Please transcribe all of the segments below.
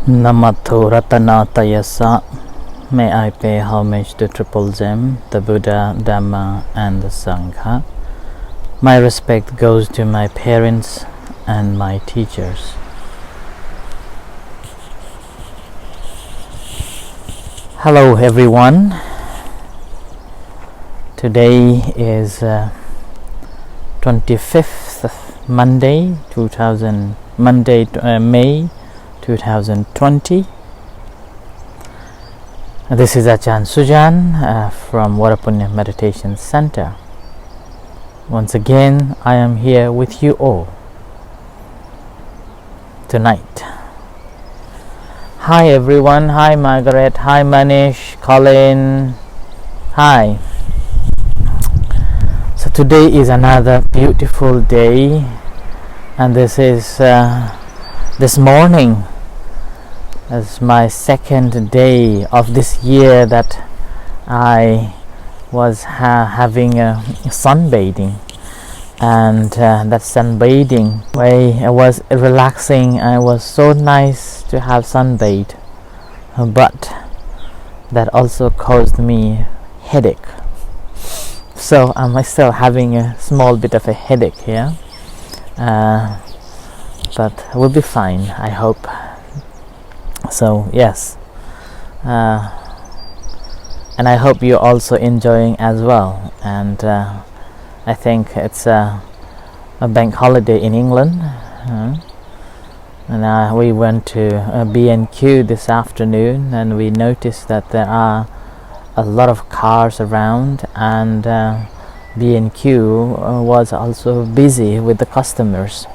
Namato Ratanatayasa. May I pay homage to Triple Gem, the Buddha, Dhamma and the Sangha. My respect goes to my parents and my teachers. Hello everyone. Today is 25th Monday, May 2020. This is Ajahn Sujan from Varapunya Meditation Center. Once again, I am here with you all tonight. Hi everyone. Hi Margaret. Hi Manish, Colin. Hi. So today is another beautiful day, and this is this morning is my second day of this year that I was having a sunbathing, and that sunbathing way was relaxing and it was so nice to have sunbathe, but that also caused me headache. So I'm still having a small bit of a headache here, but we'll be fine, I hope. So yes, and I hope you're also enjoying as well. And I think it's a bank holiday in England, and we went to B&Q this afternoon, and we noticed that there are a lot of cars around, and B&Q was also busy with the customers.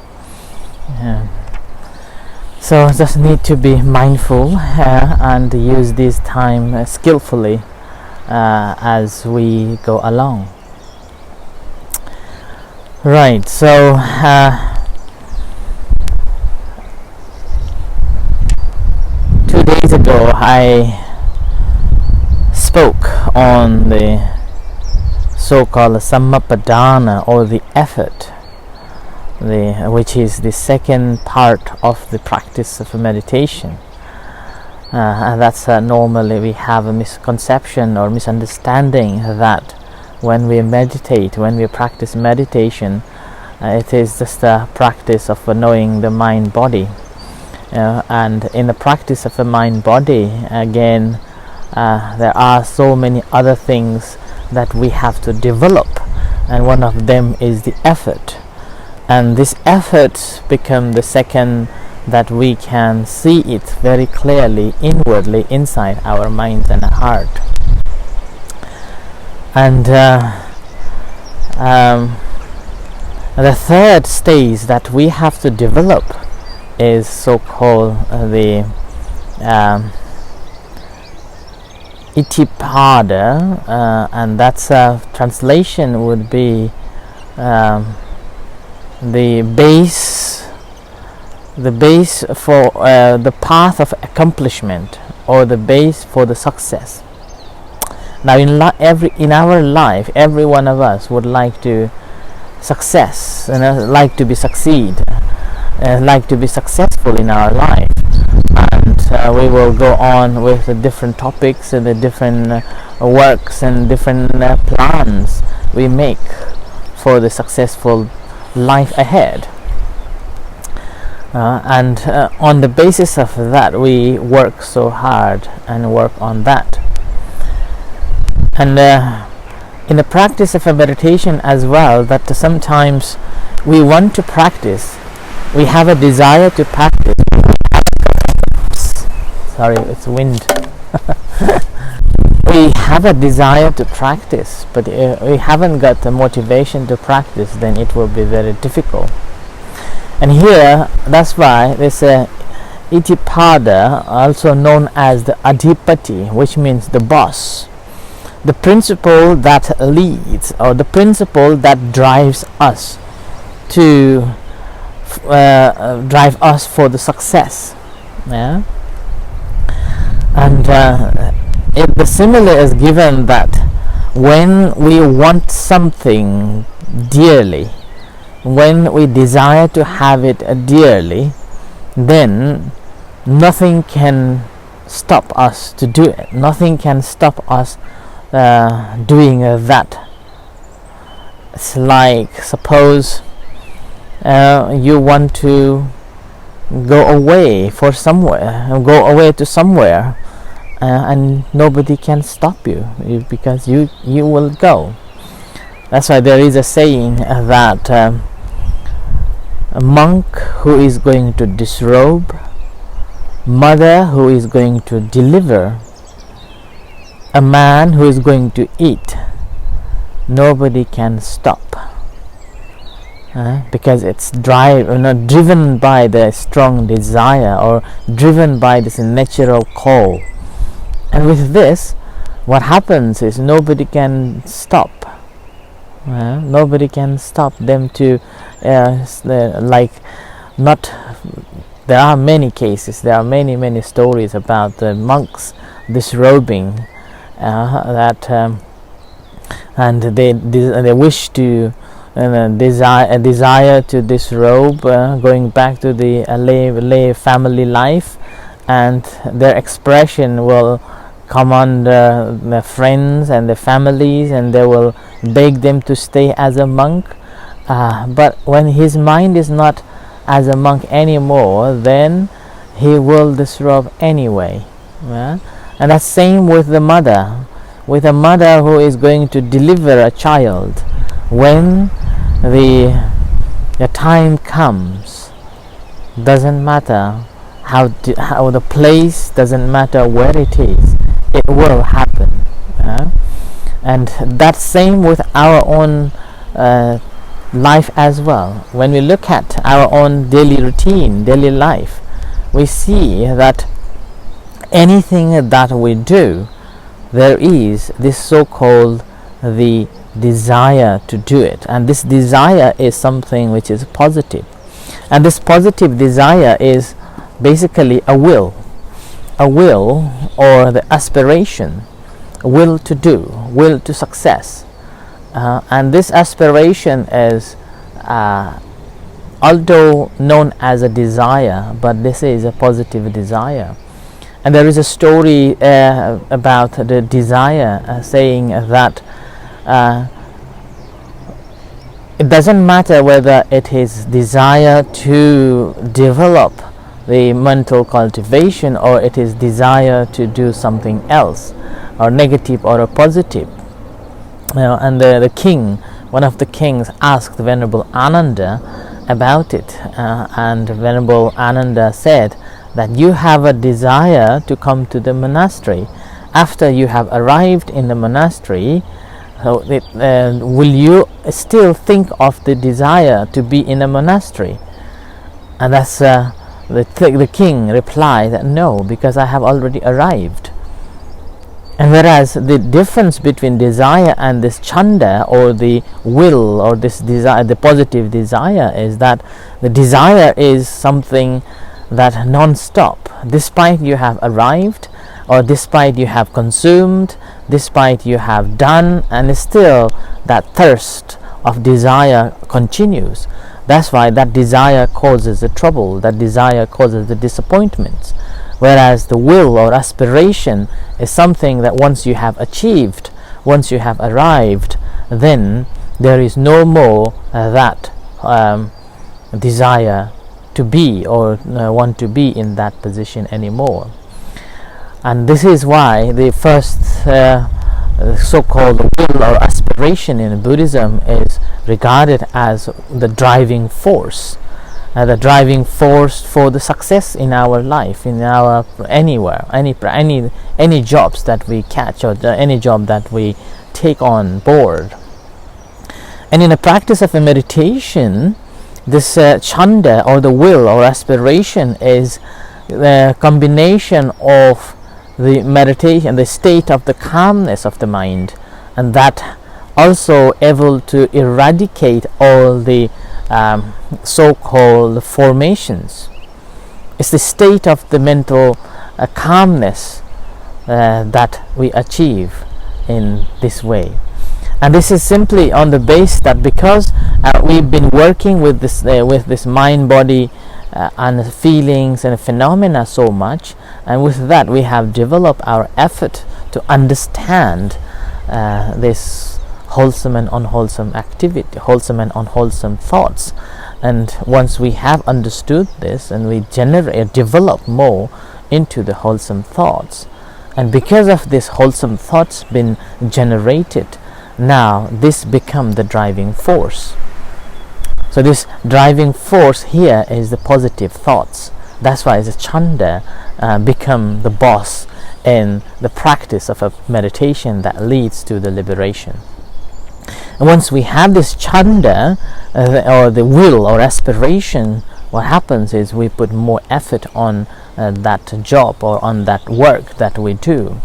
So just need to be mindful and use this time skillfully as we go along. Right, so 2 days ago I spoke on the so-called Sammapadana, or the effort, which is the second part of the practice of meditation. And that's normally we have a misconception or misunderstanding that when we meditate, when we practice meditation, it is just a practice of knowing the mind body, and in the practice of the mind body, again, there are so many other things that we have to develop, and one of them is the effort. And this effort become the second, that we can see it very clearly inwardly inside our minds and heart. And the third stage that we have to develop is so-called the Iddhipada, and that's translation would be the base for the path of accomplishment, or the base for the success. Now in our life, every one of us would like to success, like to be successful in our life, and we will go on with the different topics and the different works and different plans we make for the successful life ahead, and on the basis of that we work so hard and work on that. And in the practice of a meditation as well, that sometimes we want to practice, we have a desire to practice. Sorry, it's wind. We have a desire to practice, but we haven't got the motivation to practice, then it will be very difficult. And here, that's why there's a Iddhipada, also known as the Adhipati, which means the boss, the principle that leads, or the principle that drives us to drive us for the success. Yeah. And the simile is given that when we want something dearly, when we desire to have it dearly, then nothing can stop us to do it. Nothing can stop us doing that. It's like, suppose you want to go away for somewhere, go away to somewhere, and nobody can stop you because you will go. That's why there is a saying that a monk who is going to disrobe, mother who is going to deliver, a man who is going to eat, nobody can stop, because it's driven by the strong desire, or driven by this natural call. And with this, what happens is nobody can stop. Nobody can stop them to not. There are many cases. There are many stories about the monks disrobing, and they wish to desire to disrobe, going back to the lay family life, and their expression will come on their friends and their families, and they will beg them to stay as a monk. But when his mind is not as a monk anymore, then he will disrobe anyway. And that's same with the mother. With a mother who is going to deliver a child, when the time comes, doesn't matter how the place, doesn't matter where it is, it will happen. And that's same with our own life as well. When we look at our own daily routine, daily life, we see that anything that we do, there is this so-called the desire to do it, and this desire is something which is positive, and this positive desire is basically a will or the aspiration, will to do, will to success, and this aspiration is although known as a desire, but this is a positive desire. And there is a story about the desire, saying that it doesn't matter whether it is desire to develop the mental cultivation, or it is desire to do something else, or negative or a positive. And the king, one of the kings, asked Venerable Ananda about it, and Venerable Ananda said that you have a desire to come to the monastery. After you have arrived in the monastery, will you still think of the desire to be in a monastery? And that's the king replied that no, because I have already arrived. And whereas the difference between desire and this chanda, or the will, or this desire, the positive desire, is that the desire is something that non-stop, despite you have arrived, or despite you have consumed, despite you have done, and still that thirst of desire continues. That's why that desire causes the trouble, that desire causes the disappointments. Whereas the will or aspiration is something that once you have achieved, once you have arrived, then there is no more that desire to be, or want to be in that position anymore. And this is why the first so-called will or aspiration in Buddhism is regarded as the driving force. The driving force for the success in our life, in our anywhere, any jobs that we catch, or any job that we take on board. And in the practice of a meditation, this chanda, or the will or aspiration, is the combination of the meditation, the state of the calmness of the mind, and that also able to eradicate all the so-called formations. It's the state of the mental calmness that we achieve in this way. And this is simply on the base that because we've been working with this mind-body and feelings and phenomena so much, and with that we have developed our effort to understand this wholesome and unwholesome activity, wholesome and unwholesome thoughts. And once we have understood this, and we develop more into the wholesome thoughts, and because of this wholesome thoughts been generated, now this become the driving force. So this driving force here is the positive thoughts. That's why the chanda become the boss in the practice of a meditation that leads to the liberation. And once we have this chanda, or the will or aspiration, what happens is we put more effort on that job or on that work that we do.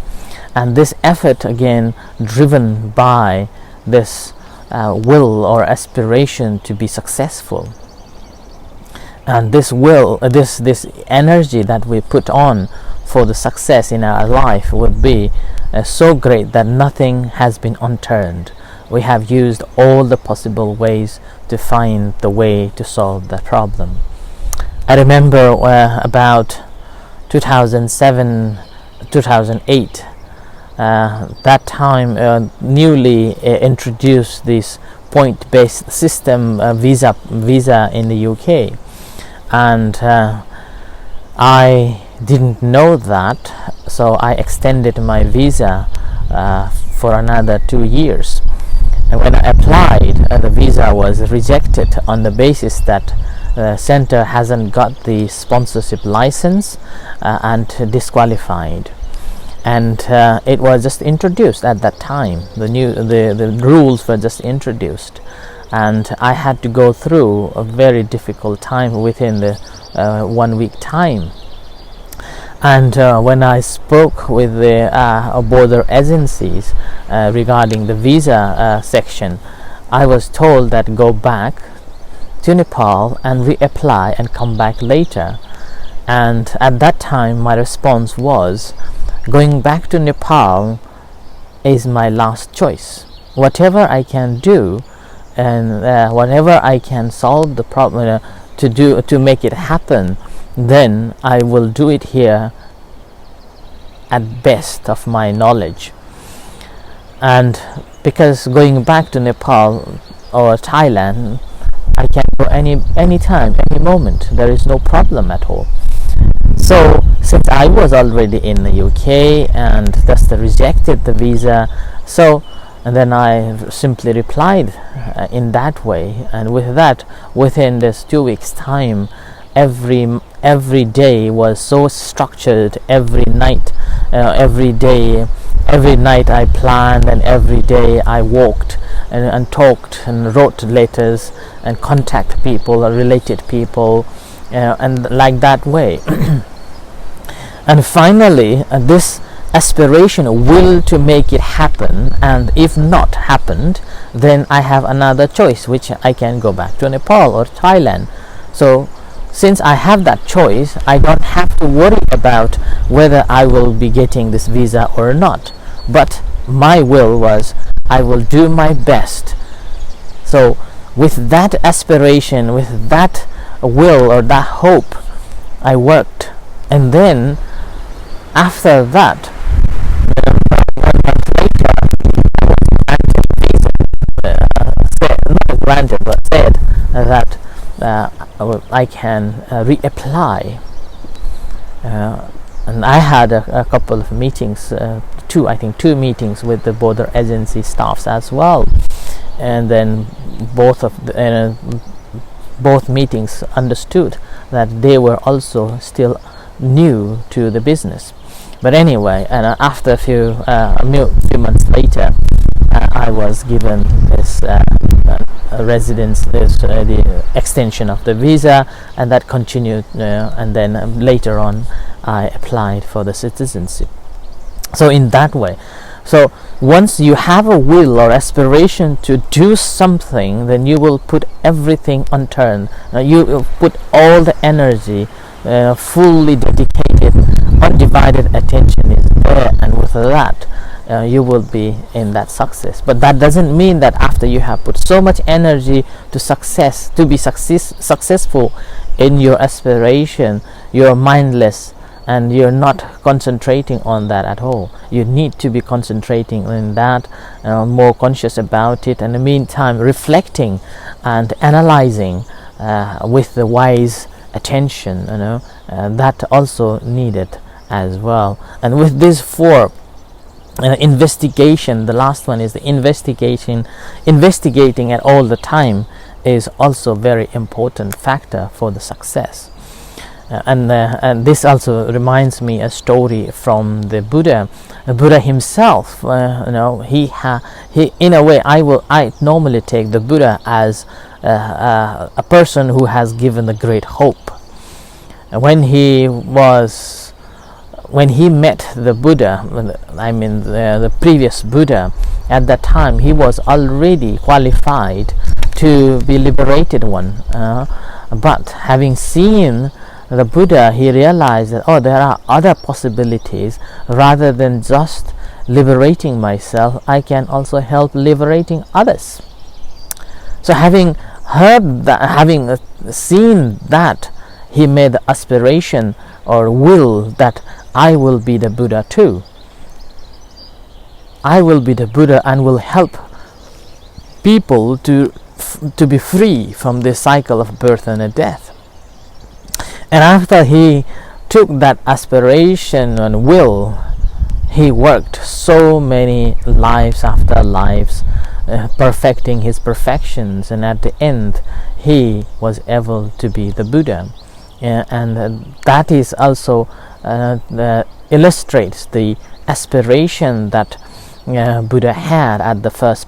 And this effort, again, driven by this will or aspiration to be successful. And this will, this energy that we put on for the success in our life would be so great that nothing has been unturned. We have used all the possible ways to find the way to solve the problem. I remember about 2007, 2008, that time newly introduced this point-based system visa in the UK, and I didn't know that, so I extended my visa for another 2 years. And when I applied, the visa was rejected on the basis that the center hasn't got the sponsorship license and disqualified. And it was just introduced at that time. The rules were just introduced, and I had to go through a very difficult time within the 1 week time. And when I spoke with the border agencies regarding the visa section, I was told that go back to Nepal and reapply and come back later. And at that time my response was, going back to Nepal is my last choice. Whatever I can do and whatever I can solve the problem to make it happen, then I will do it here at best of my knowledge. And because going back to Nepal or Thailand, I can go any time, any moment. There is no problem at all. So since I was already in the UK and thus rejected the visa, and then I simply replied in that way, and with that, within this 2 weeks time, every day was so structured. Every night I planned, and every day I walked and talked and wrote letters and contact people or related people, and like that way. And finally, this aspiration will to make it happen, and if not happened, then I have another choice, which I can go back to Nepal or Thailand. So since I have that choice, I don't have to worry about whether I will be getting this visa or not. But my will was, I will do my best. So with that aspiration, with that will or that hope, I worked. And then after that, 1 month later, said that I can reapply, and I had a couple of meetings, two meetings with the border agency staffs as well, and then both meetings understood that they were also still new to the business. But anyway, and after a few months later, I was given this residence, the extension of the visa, and that continued, and then later on I applied for the citizenship. So in that way, so once you have a will or aspiration to do something, then you will put everything unturned. You put all the energy, fully dedicated, undivided attention is there, and with that, you will be in that success. But that doesn't mean that after you have put so much energy to be successful in your aspiration, you're mindless and you're not concentrating on that at all. You need to be concentrating on that, more conscious about it, and in the meantime reflecting and analyzing with the wise attention, that also needed as well. And with these four, investigation, the last one is the investigating at all the time, is also very important factor for the success. And this also reminds me a story from the Buddha. The Buddha himself, he in a way, I normally take the Buddha as a person who has given the great hope. When he met the Buddha, the previous Buddha, at that time he was already qualified to be liberated one. But having seen the Buddha, he realized that, there are other possibilities. Rather than just liberating myself, I can also help liberating others. So having heard that, having seen that, he made the aspiration or will that I will be the Buddha too. I will be the Buddha and will help people to be free from this cycle of birth and death. And after he took that aspiration and will, he worked so many lives after lives, perfecting his perfections, and at the end he was able to be the Buddha. And that is also illustrates the aspiration that Buddha had at the first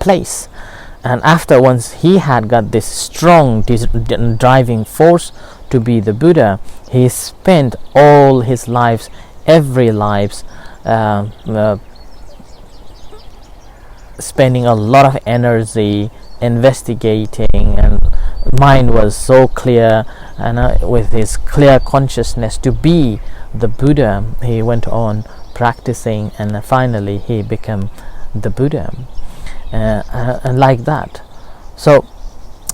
place. And after, once he had got this strong driving force to be the Buddha, he spent all his lives, spending a lot of energy investigating, and mind was so clear, and with his clear consciousness to be the Buddha, he went on practicing, and finally he became the Buddha. And like that. So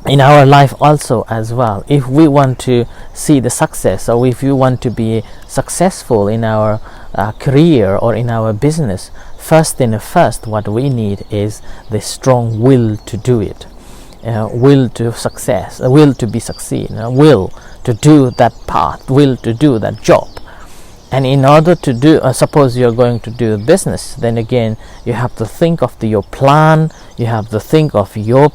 in our life also as well, if we want to see the success, or if you want to be successful in our career or in our business, first what we need is the strong will to do it, will to success, will to be succeed, will to do that path, will to do that job. And in order to do, suppose you're going to do a business, then again you have to think of your plan, you have to think of your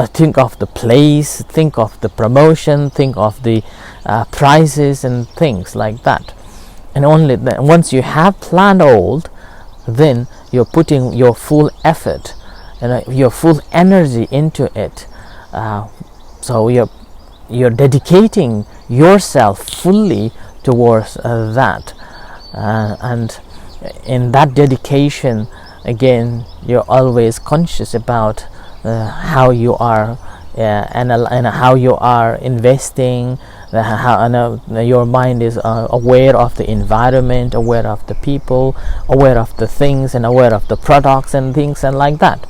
think of the place, think of the promotion, think of the prices and things like that. And only then, once you have planned all, then you're putting your full effort and your full energy into it. So you're dedicating yourself fully towards that, and in that dedication, again, you're always conscious about how you are and how you are investing, how your mind is aware of the environment, aware of the people, aware of the things, and aware of the products and things and like that.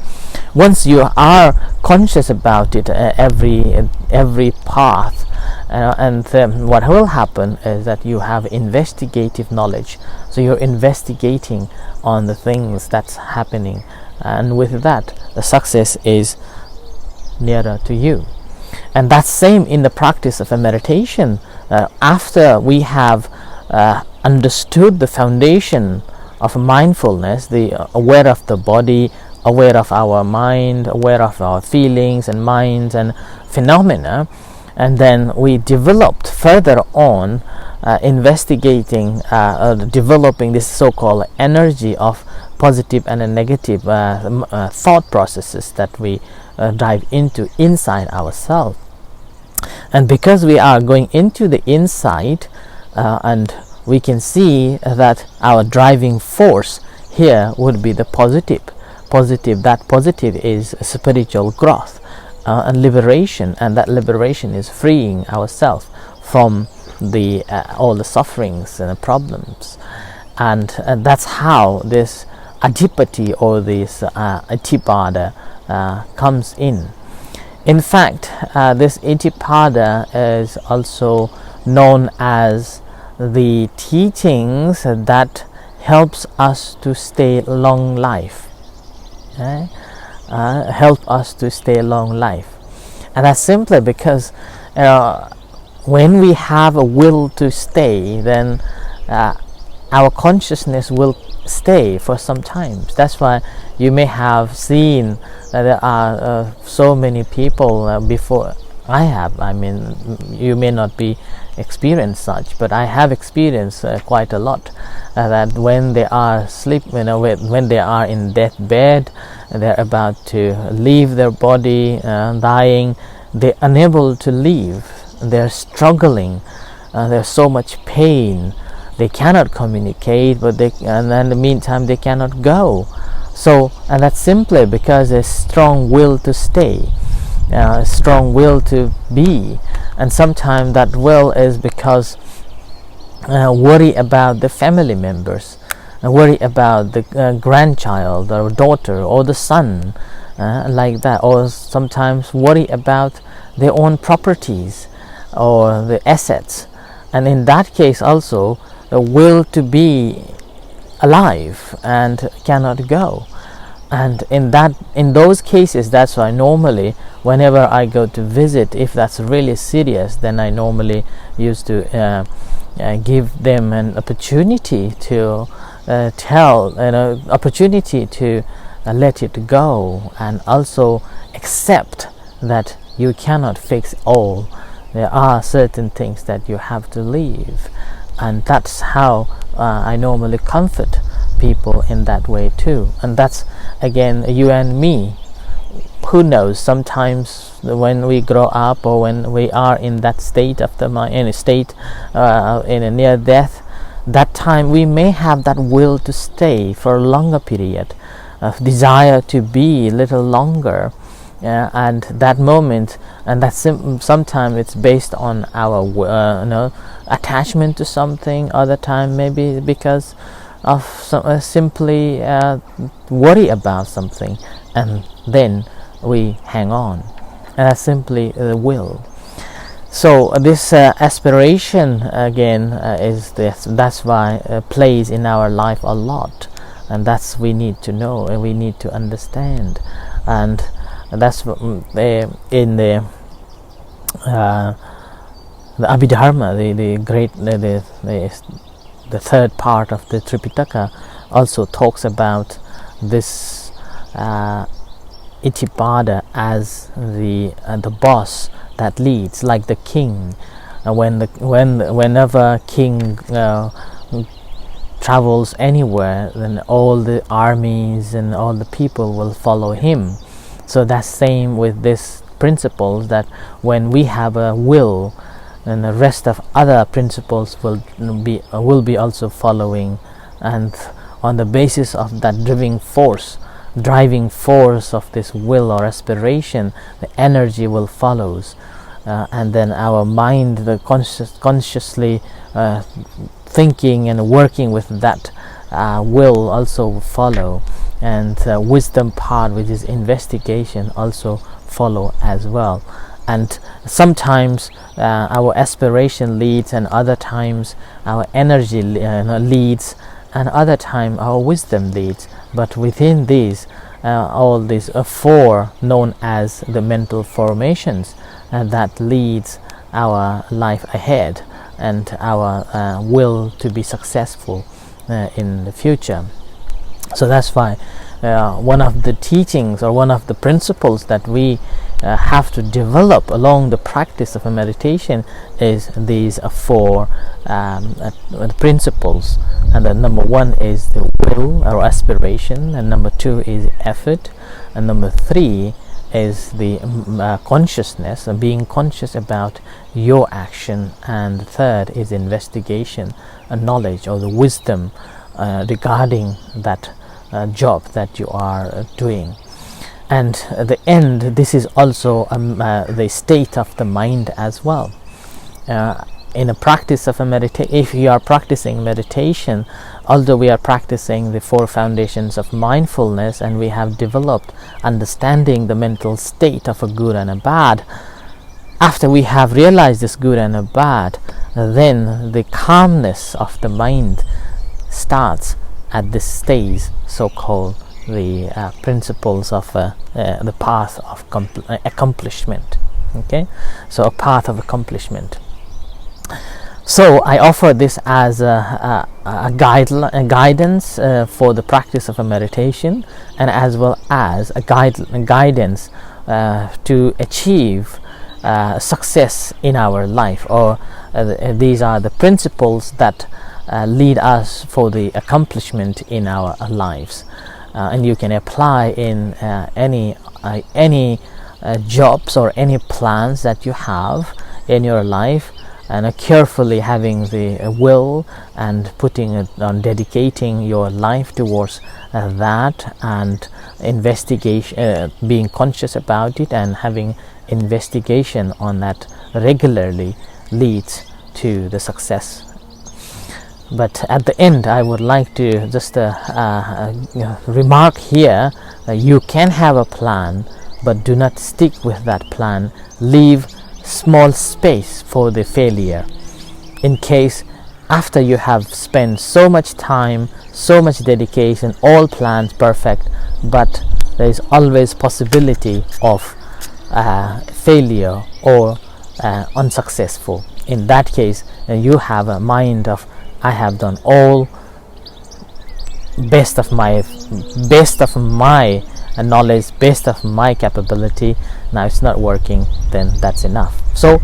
Once you are conscious about it, every path, and what will happen is that you have investigative knowledge. So you're investigating on the things that's happening, and with that the success is nearer to you. And that's same in the practice of a meditation. After we have understood the foundation of mindfulness, the aware of the body, aware of our mind, aware of our feelings and minds and phenomena, and then we developed further on investigating, developing this so-called energy of positive and negative thought processes that we dive into inside ourselves. And because we are going into the inside, and we can see that our driving force here would be the positive. That positive is spiritual growth and liberation, and that liberation is freeing ourselves from the all the sufferings and the problems. and that's how this Iddhipada or this Iddhipada comes in. In fact, this Iddhipada is also known as the teachings that helps us to stay long life. Help us to stay long life, and that's simply because when we have a will to stay, then our consciousness will stay for some time. That's why you may have seen that there are so many people before I have. I mean, you may not be experienced such, but I have experienced quite a lot. That when they are when they are in deathbed, they're about to leave their body, dying. They're unable to leave. They're struggling. There's so much pain. They cannot communicate, but and in the meantime they cannot go. So, and that's simply because there's strong will to stay, strong will to be, and sometimes that will is because worry about the family members, worry about the grandchild or daughter or the son, like that, or sometimes worry about their own properties or the assets, and in that case also the will to be alive and cannot go. And in those cases, that's why normally whenever I go to visit, if that's really serious, then I normally used to give them an opportunity to opportunity to let it go, and also accept that you cannot fix all. There are certain things that you have to leave, and that's how I normally comfort people in that way too. And that's again you and me. Who knows, sometimes when we grow up or when we are in that state of the mind, in a state in a near death, that time we may have that will to stay for a longer period, of desire to be a little longer, and that moment, and that sometimes it's based on our attachment to something. Other time maybe because of simply worry about something, and then we hang on, and that's simply the will. So this aspiration again is this. That's why plays in our life a lot, and that's we need to know and we need to understand, and that's in the Abhidharma, the great the third part of the Tripitaka also talks about this Iddhipada as the boss that leads, like the king. Whenever king travels anywhere, then all the armies and all the people will follow him. So that's same with this principles, that when we have a will, and the rest of other principles will be also following, and on the basis of that driving force of this will or aspiration, the energy will follows, and then our mind, the consciously thinking and working with that will also follow, and wisdom part, which is investigation, also follow as well. And sometimes our aspiration leads, and other times our energy leads, and other time our wisdom leads. But within these, all these four known as the mental formations, that leads our life ahead and our will to be successful in the future. So that's why one of the teachings or one of the principles that we have to develop along the practice of a meditation is these four principles. And the number one is the will or aspiration, and number two is effort, and number three is the consciousness, being conscious about your action, and the third is investigation, knowledge or the wisdom regarding that job that you are doing. And at the end, this is also the state of the mind as well. in a practice of a meditation, if you are practicing meditation, although we are practicing the 4 foundations of mindfulness and we have developed understanding the mental state of a good and a bad, after we have realized this good and a bad, then the calmness of the mind starts at this stage, so-called the principles of the path of accomplishment. Okay, so a path of accomplishment. So I offer this as a guidance for the practice of a meditation, and as well as a guidance to achieve success in our life, or these are the principles that lead us for the accomplishment in our lives, and you can apply in any jobs or any plans that you have in your life, and carefully having the will and putting it on, dedicating your life towards that, and investigation, being conscious about it and having investigation on that regularly leads to the success. But at the end, I would like to just remark here that you can have a plan, but do not stick with that plan. Leave small space for the failure, in case after you have spent so much time, so much dedication, all plans perfect, but there is always possibility of failure or unsuccessful. In that case, you have a mind of, I have done all best of my knowledge, best of my capability, now it's not working, then that's enough. So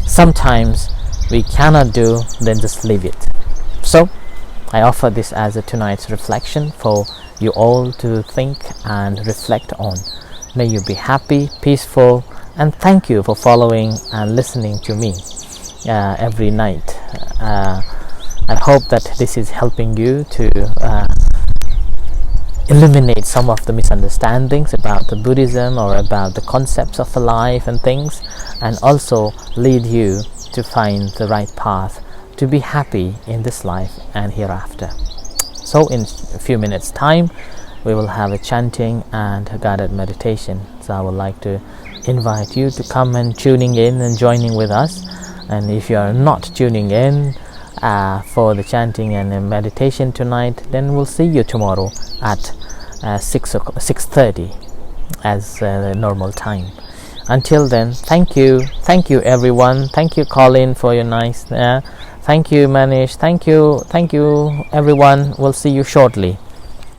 sometimes we cannot do, then just leave it. So I offer this as a tonight's reflection for you all to think and reflect on. May you be happy, peaceful, and thank you for following and listening to me every night. I hope that this is helping you to eliminate some of the misunderstandings about the Buddhism or about the concepts of life and things, and also lead you to find the right path to be happy in this life and hereafter. So in a few minutes time we will have a chanting and a guided meditation. So I would like to invite you to come and tuning in and joining with us. And if you are not tuning in for the chanting and the meditation tonight, then we'll see you tomorrow at 6:30 as the normal time. Until then, thank you everyone. Thank you Colin for your nice thank you Manish, thank you everyone. We'll see you shortly.